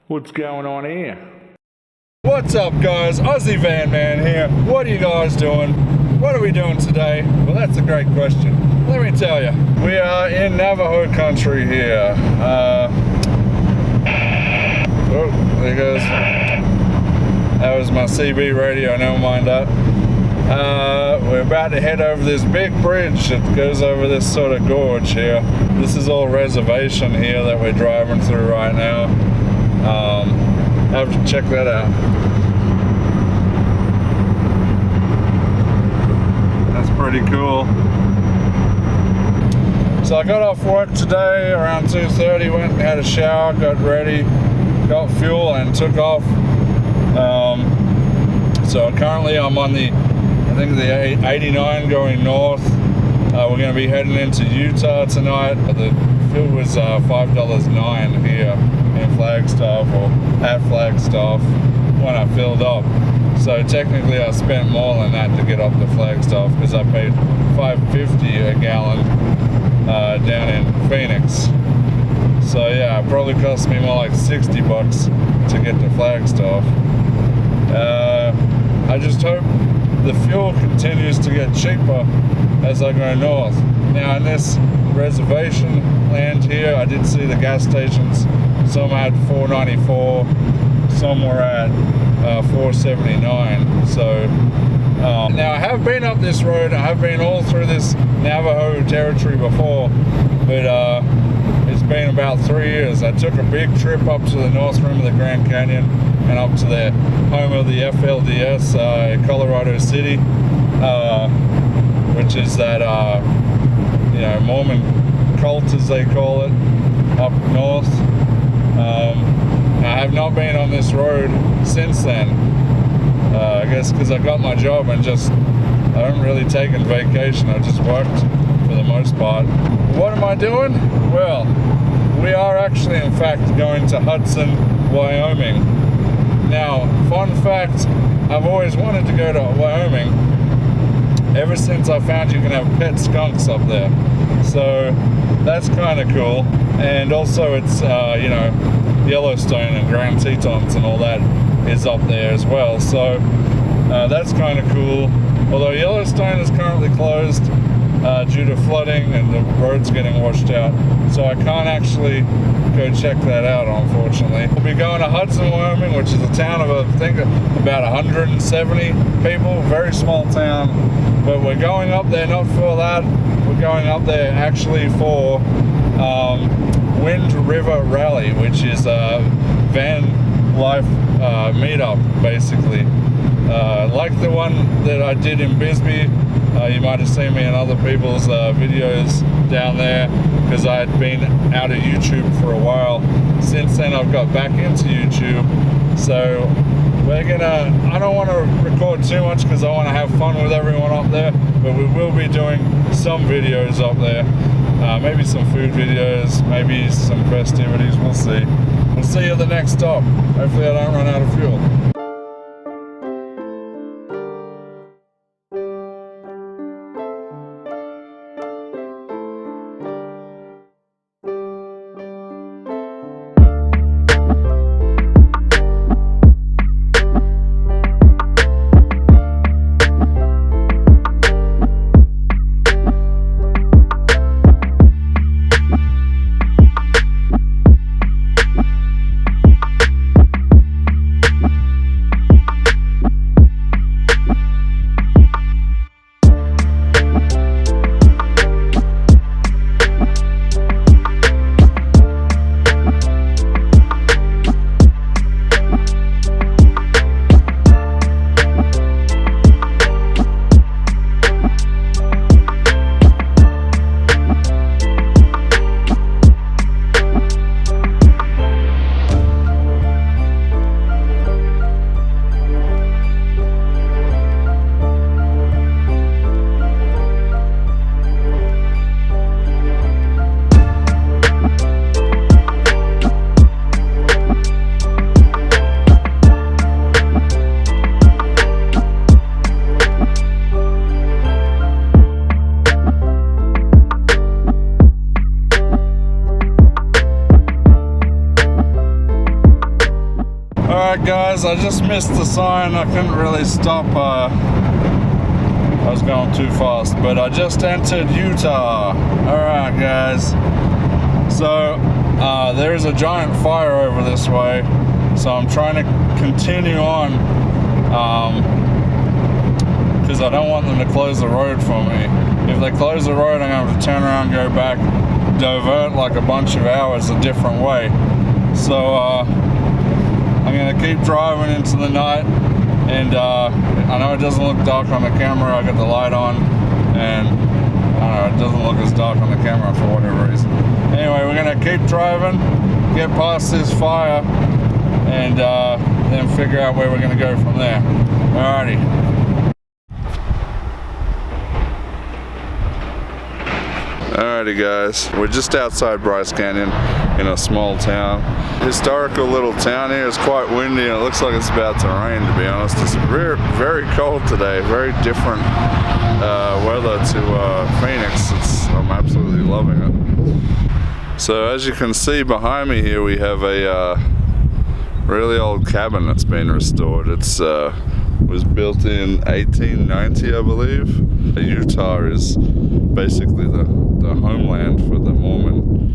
What's going on here? What's up, guys? Aussie Van Man here. What are you guys doing? What are we doing today? Well, that's a great question. Let me tell you. We are in Navajo country here. Oh, there goes. That was my CB radio, never mind that. We're about to head over this big bridge that goes over this sort of gorge here. This is all reservation here that we're driving through right now. I'll have to check that out. That's pretty cool. So I got off work today around 2:30, went and had a shower, got ready, got fuel and took off. So currently I'm on the 89 going north. We're going to be heading into Utah tonight. The fuel was $5.09 here in Flagstaff, or at Flagstaff, when I filled up. So technically I spent more than that to get up to Flagstaff, because I paid $5.50 a gallon down in Phoenix. So yeah, it probably cost me more like $60 to get to Flagstaff. I just hope the fuel continues to get cheaper as I go north. Now in this reservation land here, I did see the gas stations. Some had $4.94, some were at $4.79. So now I have been up this road. I have been all through this Navajo territory before, but it's been about 3 years. I took a big trip up to the north rim of the Grand Canyon and up to the home of the FLDS, Colorado City, which is that Mormon cult, as they call it, up north. I have not been on this road since then. I guess because I got my job and I haven't really taken vacation. I just worked for the most part. What am I doing? Well, we are actually in fact going to Hudson, Wyoming. Now, fun fact, I've always wanted to go to Wyoming ever since I found you can have pet skunks up there. So that's kind of cool. And also it's, Yellowstone and Grand Tetons and all that is up there as well. So that's kind of cool. Although Yellowstone is currently closed due to flooding and the roads getting washed out. So I can't actually go check that out, unfortunately. We'll be going to Hudson, Wyoming, which is a town of, I think, about 170 people. Very small town. But we're going up there not for that. We're going up there actually for Wind River Rally, which is a van life meetup, basically. Like the one that I did in Bisbee. You might have seen me in other people's videos down there, because I had been out of YouTube for a while. Since then I've got back into YouTube. So I don't want to record too much because I want to have fun with everyone up there, but we will be doing some videos up there. Maybe some food videos, maybe some festivities, we'll see. We'll see you at the next stop. Hopefully I don't run out of fuel. Alright guys, I just missed the sign. I couldn't really stop. I was going too fast, but I just entered Utah. Alright guys. So there is a giant fire over this way. So I'm trying to continue on because I don't want them to close the road for me. If they close the road, I'm going to have to turn around and go back, divert like a bunch of hours a different way. So I'm going to keep driving into the night, and I know it doesn't look dark on the camera. I got the light on, and I don't know, it doesn't look as dark on the camera for whatever reason. Anyway, we're going to keep driving, get past this fire, and then figure out where we're going to go from there. Alrighty. Alrighty guys, we're just outside Bryce Canyon in a small town. Historical little town here. It's quite windy and it looks like it's about to rain, to be honest. It's very, very cold today, very different weather to Phoenix. I'm absolutely loving it. So as you can see behind me here, we have a really old cabin that's been restored. It's was built in 1890, I believe. Utah is basically the homeland for the Mormons.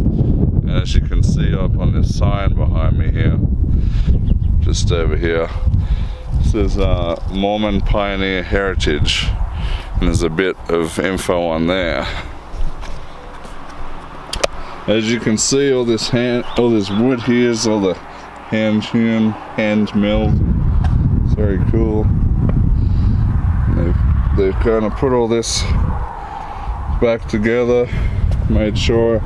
And as you can see up on this sign behind me here, just over here, it says Mormon Pioneer Heritage, and there's a bit of info on there. As you can see, all this wood here is all the hand-hewn, hand-milled. It's very cool. They've kind of put all this back together, made sure.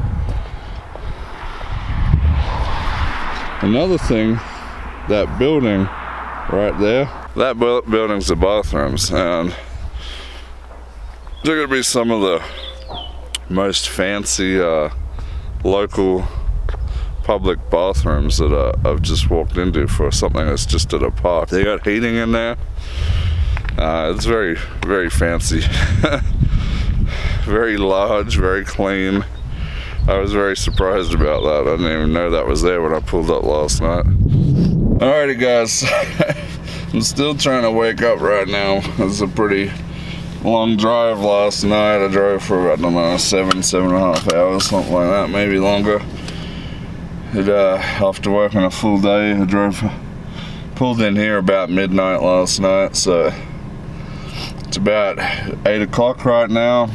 Another thing, that building right there, that building's the bathrooms, and they're gonna be some of the most fancy local public bathrooms that I've just walked into for something that's just at a park. They got heating in there. It's very, very fancy. Very large, very clean. I was very surprised about that. I didn't even know that was there when I pulled up last night. Alrighty guys, I'm still trying to wake up right now. It was a pretty long drive last night. I drove for, I don't know, 7.5 hours, something like that, maybe longer. After working a full day, I pulled in here about midnight last night, so it's about 8 o'clock right now.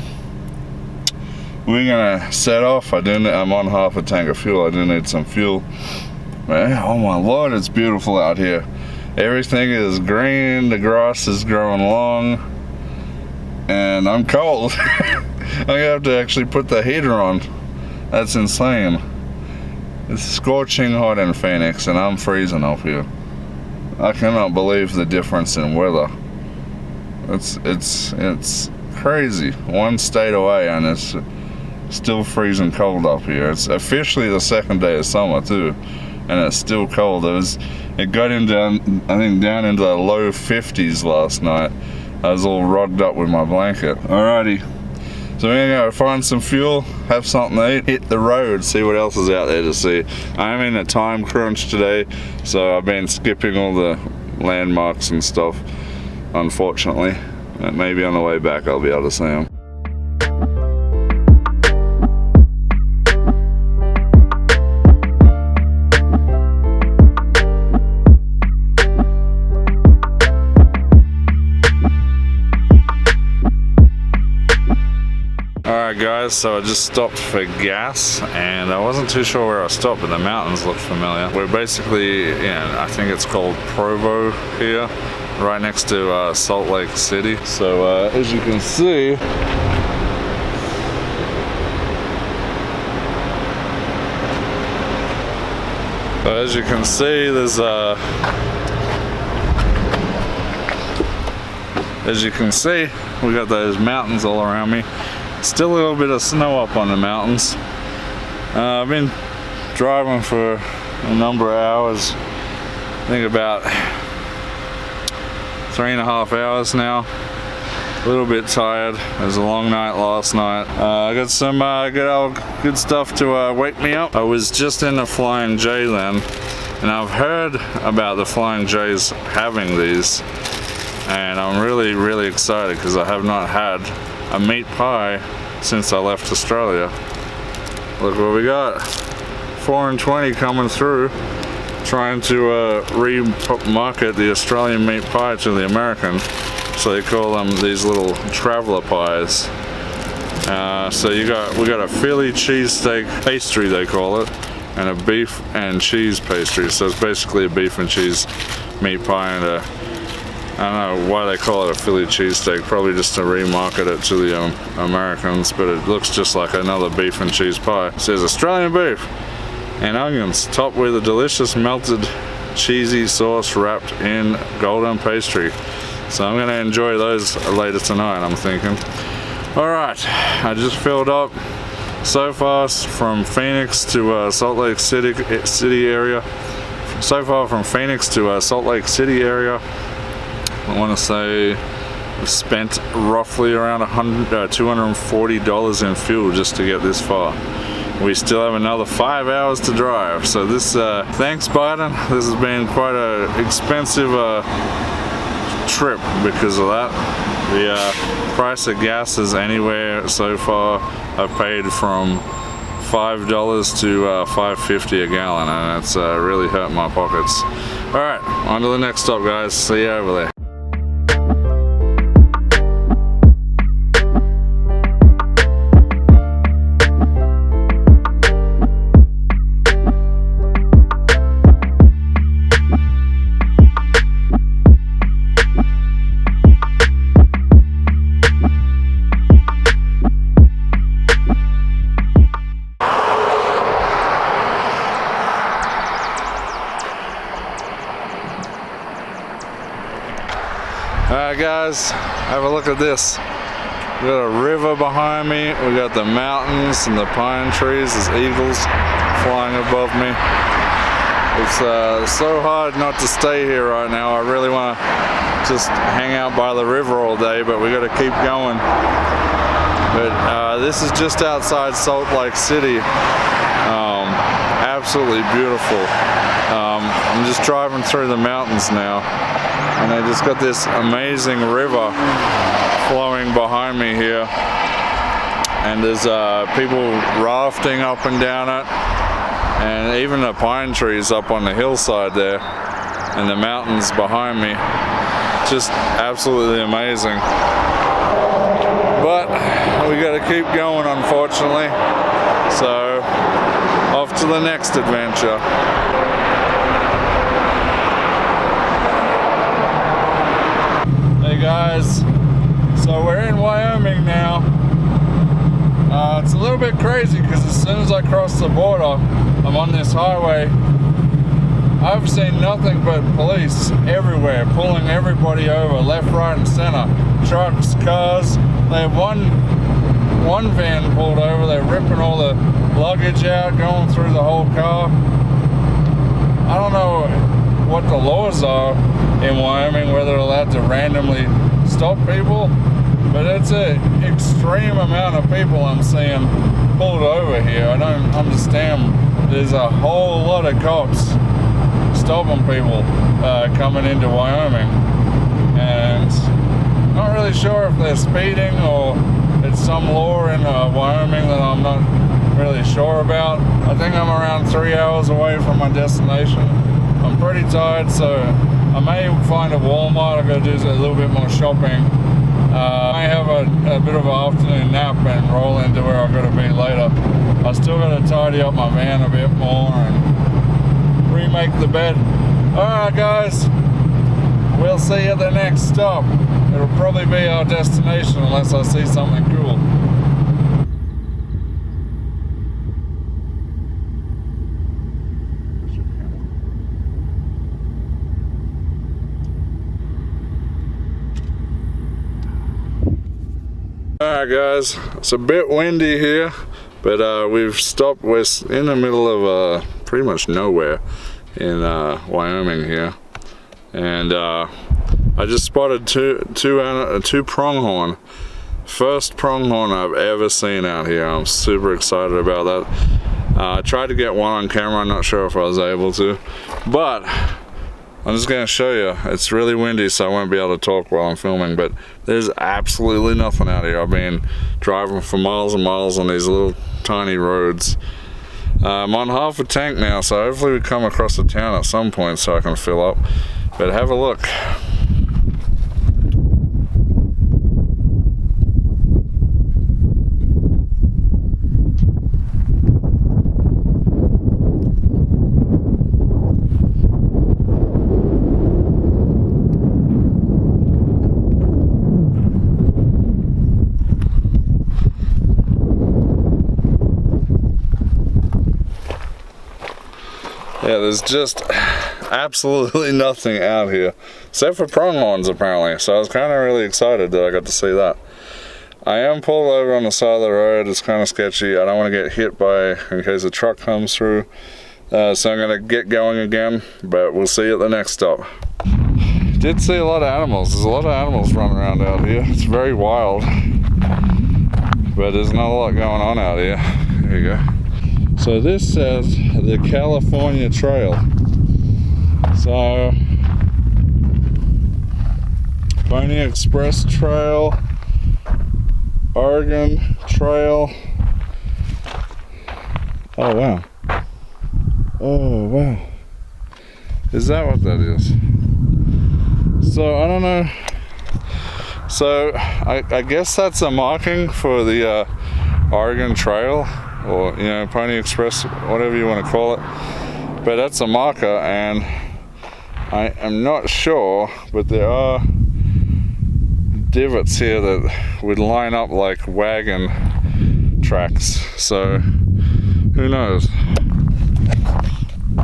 We're gonna set off. I'm on half a tank of fuel. I do need some fuel. Man, oh my Lord, it's beautiful out here. Everything is green, the grass is growing long, and I'm cold. I'm gonna have to actually put the heater on. That's insane. It's scorching hot in Phoenix and I'm freezing up here. I cannot believe the difference in weather. It's crazy. One state away and it's still freezing cold up here. It's officially the second day of summer too, and it's still cold. It got down into the low 50s last night. I was all rugged up with my blanket. Alrighty, so we're gonna go find some fuel, have something to eat, hit the road, see what else is out there to see. I'm in a time crunch today, so I've been skipping all the landmarks and stuff, unfortunately. Maybe on the way back I'll be able to see them. Alright guys, so I just stopped for gas and I wasn't too sure where I stopped, but the mountains look familiar. We're basically, I think it's called Provo here, right next to Salt Lake City. So as you can see, there's as you can see, we got those mountains all around me. Still a little bit of snow up on the mountains. I've been driving for a number of hours. I think about 3.5 hours now. little bit tired. It was a long night last night. I got some good stuff to wake me up. I was just in the Flying J then, and I've heard about the Flying J's having these, and I'm really excited because I have not had a meat pie since I left Australia. Look what we got. 4 and 20 coming through, trying to re-market the Australian meat pie to the American. So they call them these little traveler pies. So we got a Philly cheesesteak pastry, they call it, and a beef and cheese pastry. So it's basically a beef and cheese meat pie, and I don't know why they call it a Philly cheesesteak, probably just to remarket it to the Americans, but it looks just like another beef and cheese pie. It says Australian beef and onions, topped with a delicious melted cheesy sauce wrapped in golden pastry. So I'm gonna enjoy those later tonight, I'm thinking. All right, I just filled up so far from Phoenix to Salt Lake City area. So far from Phoenix to Salt Lake City area, I want to say I've spent roughly around $240 in fuel just to get this far. We still have another 5 hours to drive. So this, thanks Biden, this has been quite an expensive trip because of that. The price of gas is anywhere so far. I've paid from $5 to $5.50 a gallon, and it's really hurt my pockets. All right, on to the next stop, guys. See you over there. Alright guys, have a look at this. We got a river behind me, we got the mountains and the pine trees, there's eagles flying above me. It's so hard not to stay here right now. I really want to just hang out by the river all day, but we got to keep going. But this is just outside Salt Lake City. Absolutely beautiful. I'm just driving through the mountains now, and I just got this amazing river flowing behind me here, and there's people rafting up and down it, and even the pine trees up on the hillside there, and the mountains behind me. Just absolutely amazing. But we got to keep going, unfortunately. So off to the next adventure. Hey guys, so we're in Wyoming now. It's a little bit crazy because as soon as I cross the border, I'm on this highway. I've seen nothing but police everywhere, pulling everybody over, left, right, and center. Trucks, cars. They have one van pulled over. They're ripping all the luggage out, going through the whole car. I don't know what the laws are in Wyoming, whether they're allowed to randomly stop people, but it's an extreme amount of people I'm seeing pulled over here. I don't understand. There's a whole lot of cops stopping people coming into Wyoming, and not really sure if they're speeding or it's some law in Wyoming that I'm not really sure about. I think I'm around 3 hours away from my destination. I'm pretty tired, so I may find a Walmart. I've got to do a little bit more shopping. I may have a bit of an afternoon nap and roll into where I've got to be later. I still got to tidy up my van a bit more and remake the bed. Alright guys, we'll see you at the next stop. It'll probably be our destination unless I see something cool. Alright guys, it's a bit windy here, but we've stopped. We're in the middle of pretty much nowhere in Wyoming here, and I just spotted two pronghorn. First pronghorn I've ever seen out here. I'm super excited about that. I tried to get one on camera. I'm not sure if I was able to, but I'm just going to show you. It's really windy, so I won't be able to talk while I'm filming, but there's absolutely nothing out here. I've been driving for miles and miles on these little tiny roads. I'm on half a tank now, so hopefully we come across the town at some point so I can fill up. But have a look. Yeah, there's just absolutely nothing out here, except for pronghorns apparently, so I was kind of really excited that I got to see that. I am pulled over on the side of the road. It's kind of sketchy. I don't want to get hit by, in case a truck comes through, so I'm going to get going again, but we'll see you at the next stop. Did see a lot of animals. There's a lot of animals running around out here. It's very wild, but there's not a lot going on out here. Here you go. So this says the California Trail. So Pony Express Trail, Oregon Trail. Oh wow. Oh wow. Is that what that is? So I don't know. So I guess that's a marking for the Oregon Trail, or you know, Pony Express, whatever you want to call it, but that's a marker, and I am not sure, but there are divots here that would line up like wagon tracks, so who knows.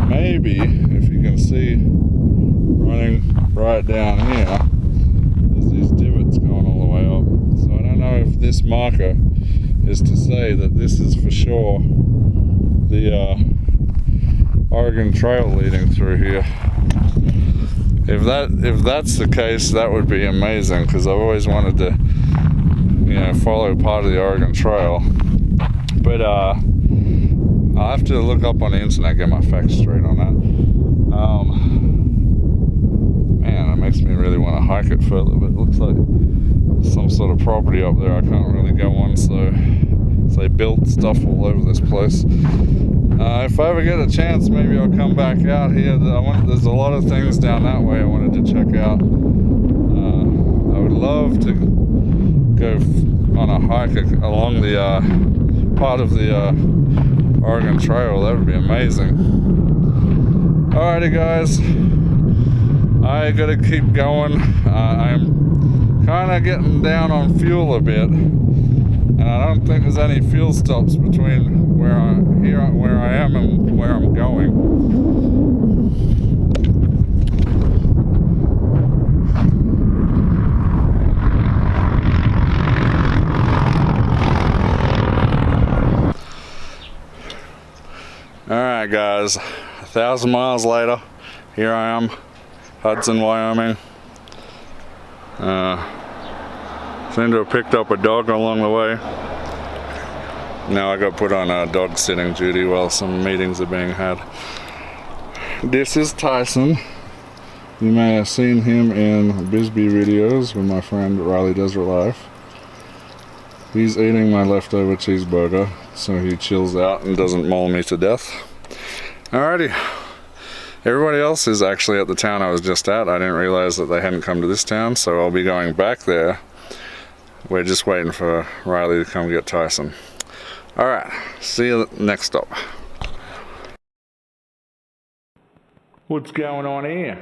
Maybe if you can see running right down here, there's these divots going all the way up, so I don't know if this marker is to say that this is for sure the Oregon Trail leading through here. If that's the case, that would be amazing, because I've always wanted to, you know, follow part of the Oregon Trail. But I'll have to look up on the internet, get my facts straight on that. Man, it makes me really want to hike it further, but it looks like some sort of property up there I can't really go on, so they built stuff all over this place. If I ever get a chance, maybe I'll come back out here. There's a lot of things down that way I wanted to check out. I would love to go on a hike along the part of the Oregon Trail. That would be amazing. Alrighty guys, I gotta keep going. I'm kind of getting down on fuel a bit, and I don't think there's any fuel stops between where I am and where I'm going. Alright guys, 1,000 miles later, here I am, Hudson, Wyoming. Seem to have picked up a dog along the way. Now I got put on dog sitting duty while some meetings are being had. This is Tyson. You may have seen him in Bisbee videos with my friend Riley Desert Life. He's eating my leftover cheeseburger, so he chills out and doesn't maul me to death. Alrighty. Everybody else is actually at the town I was just at. I didn't realize that they hadn't come to this town, so I'll be going back there. We're just waiting for Riley to come get Tyson. Alright, see you at the next stop. What's going on here?